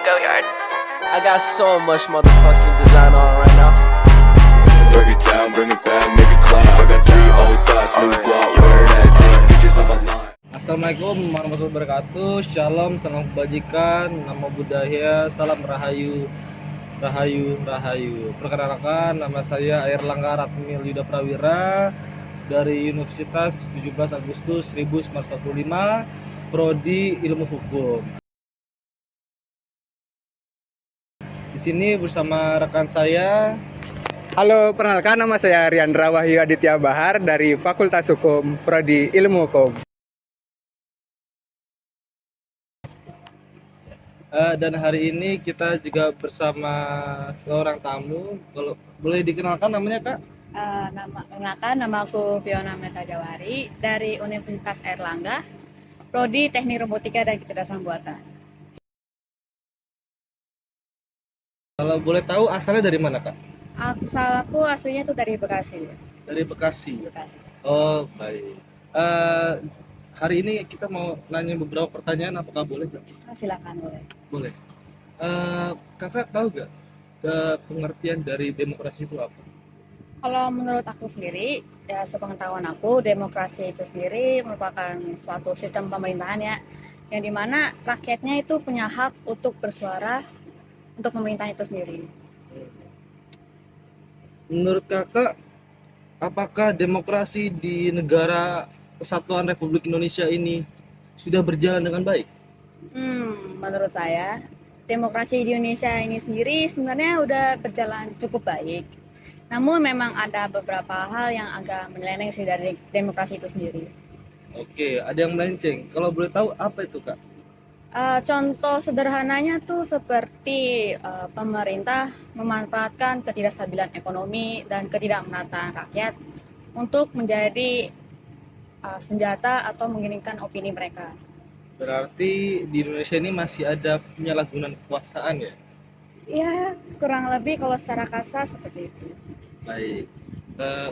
Go yard. I got so much motherfucking design on right now. Break it down, bring it back, make it clap. I got 3 old thoughts, new guap, where that thing, bitches on my line. Assalamualaikum warahmatullahi wabarakatuh. Shalom, salam kebajikan, namo buddhaya, salam rahayu, rahayu, rahayu. Perkenalkan, nama saya Airlangga Ratmil Yuda Prawira dari Universitas 17 Agustus 1945, Prodi Ilmu Hukum. Di sini bersama rekan saya. Halo, perkenalkan nama saya Riandra Wahyu Aditya Bahar dari Fakultas Hukum, Prodi Ilmu Hukum. Dan hari ini kita juga bersama seorang tamu. Kalau boleh dikenalkan namanya, Kak? Nama aku Fiona Metajawari dari Universitas Airlangga, Prodi Teknik Robotika dan Kecerdasan Buatan. Kalau boleh tahu asalnya dari mana, Kak? Aku aslinya tuh dari Bekasi. Dari Bekasi. Bekasi. Oh, baik. Hari ini kita mau nanya beberapa pertanyaan, apakah boleh, Kak? Silakan boleh. Boleh. Kakak tahu gak pengertian dari demokrasi itu apa? Kalau menurut aku sendiri, ya sepengetahuan aku, demokrasi itu sendiri merupakan suatu sistem pemerintahan ya, yang dimana rakyatnya itu punya hak untuk bersuara untuk pemerintahan itu sendiri. Menurut kakak, apakah demokrasi di negara Kesatuan Republik Indonesia ini sudah berjalan dengan baik? Menurut saya, demokrasi di Indonesia ini sendiri sebenarnya udah berjalan cukup baik. Namun memang ada beberapa hal yang agak menyeleneh sih dari demokrasi itu sendiri. Oke, ada yang melenceng. Kalau boleh tahu apa itu, Kak? Contoh sederhananya tuh seperti pemerintah memanfaatkan ketidakstabilan ekonomi dan ketidakmerataan rakyat untuk menjadi senjata atau menginginkan opini mereka. Berarti di Indonesia ini masih ada penyalahgunaan kekuasaan ya? Ya, kurang lebih kalau secara kasar seperti itu. Baik.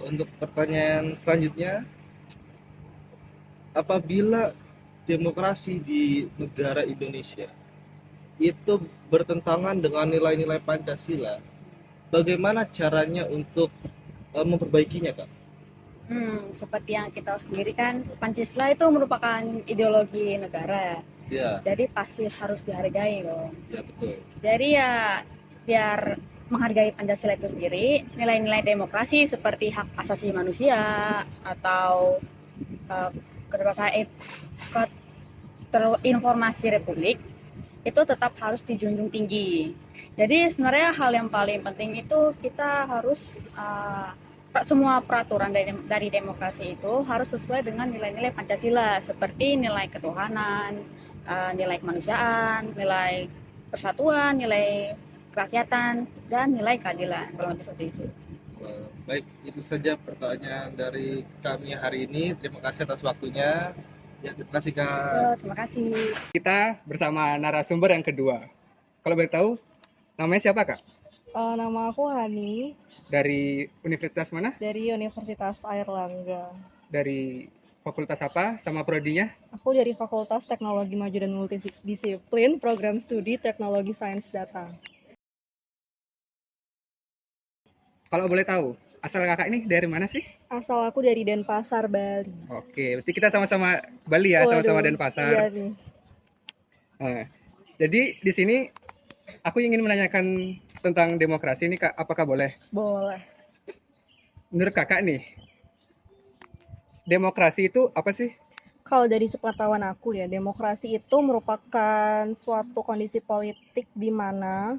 Untuk pertanyaan selanjutnya, apabila demokrasi di negara Indonesia itu bertentangan dengan nilai-nilai Pancasila, bagaimana caranya untuk memperbaikinya, Kak? Seperti yang kita tahu sendiri kan, Pancasila itu merupakan ideologi negara. Ya, Jadi pasti harus dihargai loh. ya betul. Jadi ya biar menghargai Pancasila itu sendiri, nilai-nilai demokrasi seperti hak asasi manusia atau kebebasan informasi Republik itu tetap harus dijunjung tinggi. Jadi sebenarnya hal yang paling penting itu kita harus semua peraturan dari demokrasi itu harus sesuai dengan nilai-nilai Pancasila seperti nilai ketuhanan, nilai kemanusiaan, nilai persatuan, nilai kerakyatan, dan nilai keadilan. Kalau lebih seperti itu. Baik, itu saja pertanyaan dari kami hari ini. Terima kasih atas waktunya. Ya, terima kasih, Kak. Terima kasih. Kita bersama narasumber yang kedua. Kalau boleh tahu, namanya siapa, Kak? Nama aku Hani Dari universitas mana? dari Universitas Airlangga. Dari fakultas apa sama prodinya? Aku dari Fakultas Teknologi Maju dan Multidisiplin, Program Studi Teknologi Sains Data. Kalau boleh tahu, asal kakak ini dari mana sih? Asal aku dari Denpasar, Bali. Oke, berarti kita sama-sama Bali ya, sama-sama Waduh, Denpasar. Iya nih. Jadi di sini aku ingin menanyakan tentang demokrasi ini, Kak. Apakah boleh? Boleh. Menurut kakak nih, demokrasi itu apa sih? Kalau dari sepengetahuan aku ya, demokrasi itu merupakan suatu kondisi politik di mana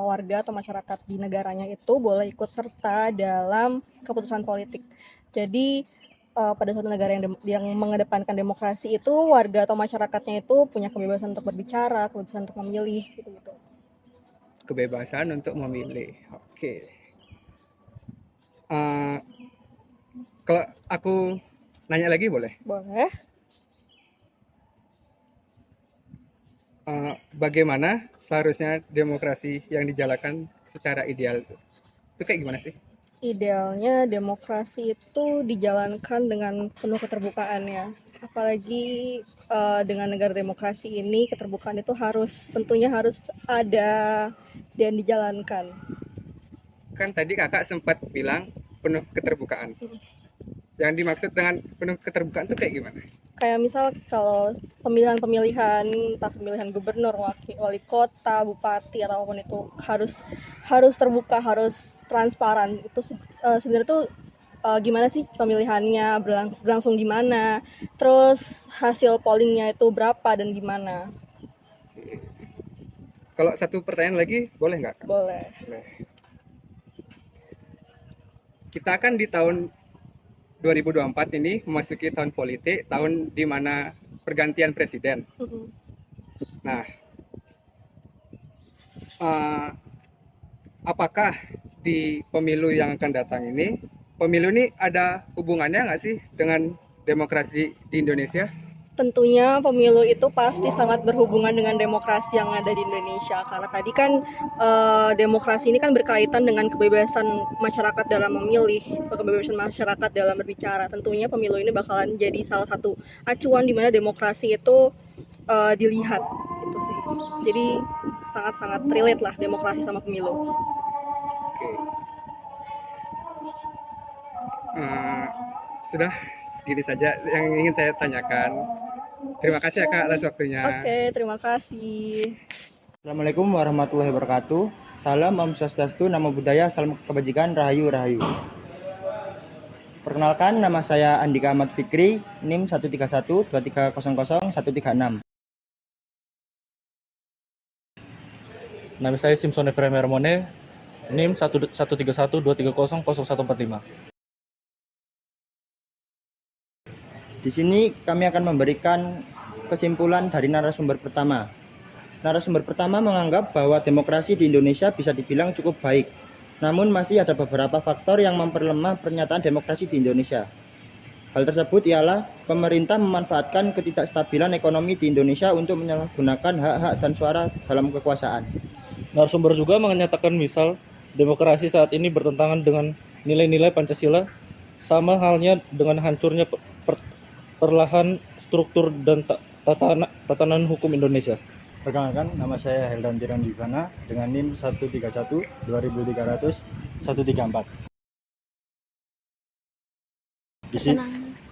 warga atau masyarakat di negaranya itu boleh ikut serta dalam keputusan politik. Jadi pada suatu negara yang mengedepankan demokrasi itu warga atau masyarakatnya itu punya kebebasan untuk berbicara, kebebasan untuk memilih gitu-gitu. Kebebasan untuk memilih. Oke. Kalau aku nanya lagi boleh? Boleh. Bagaimana seharusnya demokrasi yang dijalankan secara ideal itu? Itu kayak gimana sih? dengan negara demokrasi ini keterbukaan itu tentunya harus ada dan dijalankan. Kan tadi kakak sempat bilang penuh keterbukaan. Yang dimaksud dengan penuh keterbukaan itu kayak gimana? Kayak misal kalau pemilihan, entah pemilihan gubernur, wali kota, bupati atau apapun itu harus terbuka, harus transparan. Itu sebenarnya tuh gimana sih pemilihannya, berlangsung gimana, terus hasil pollingnya itu berapa dan gimana. Kalau satu pertanyaan lagi boleh nggak? Kak? Boleh. Kita kan di tahun 2024 ini memasuki tahun politik, tahun di mana pergantian presiden. Nah, apakah di pemilu yang akan datang ini, pemilu ini ada hubungannya nggak sih dengan demokrasi di Indonesia? Tentunya pemilu itu pasti sangat berhubungan dengan demokrasi yang ada di Indonesia, karena tadi kan demokrasi ini kan berkaitan dengan kebebasan masyarakat dalam memilih, kebebasan masyarakat dalam berbicara. Tentunya pemilu ini bakalan jadi salah satu acuan di mana demokrasi itu dilihat gitu sih. Jadi sangat-sangat relate lah demokrasi sama pemilu. Oke. Sudah segini saja yang ingin saya tanyakan. Terima kasih ya Kak atas waktunya. Oke, terima kasih. Assalamualaikum warahmatullahi wabarakatuh. Salam Om Swastiastu, Namo Buddhaya, salam kebajikan, Rahayu Rahayu. Perkenalkan, nama saya Andika Ahmad Fikri, NIM 131 2300 136. Nama saya Simpson Efraim Hermone, NIM 131 230 0145. Di sini kami akan memberikan kesimpulan dari narasumber pertama. Narasumber pertama menganggap bahwa demokrasi di Indonesia bisa dibilang cukup baik. Namun masih ada beberapa faktor yang memperlemah pernyataan demokrasi di Indonesia. Hal tersebut ialah pemerintah memanfaatkan ketidakstabilan ekonomi di Indonesia untuk menyalahgunakan hak-hak dan suara dalam kekuasaan. Narasumber juga menyatakan misal demokrasi saat ini bertentangan dengan nilai-nilai Pancasila, sama halnya dengan hancurnya perlahan struktur dan tatanan hukum Indonesia. Perkenalkan, nama saya Heldan Tiran Divana dengan NIM 131 2300 134.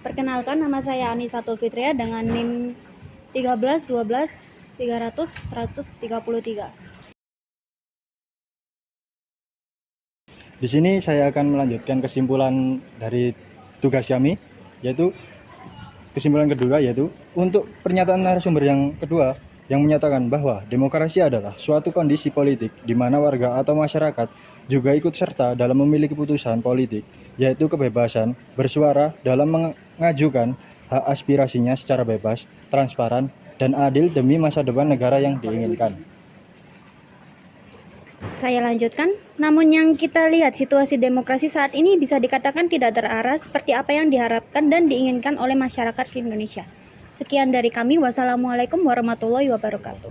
Perkenalkan, nama saya Anisatul Fitria dengan NIM 13 12 300 133. Di sini saya akan melanjutkan kesimpulan dari tugas kami, yaitu kesimpulan kedua, yaitu untuk pernyataan narasumber yang kedua yang menyatakan bahwa demokrasi adalah suatu kondisi politik di mana warga atau masyarakat juga ikut serta dalam memilih keputusan politik, yaitu kebebasan bersuara dalam mengajukan hak aspirasinya secara bebas, transparan, dan adil demi masa depan negara yang diinginkan. Saya lanjutkan, namun yang kita lihat situasi demokrasi saat ini bisa dikatakan tidak terarah seperti apa yang diharapkan dan diinginkan oleh masyarakat di Indonesia. Sekian dari kami, wassalamualaikum warahmatullahi wabarakatuh.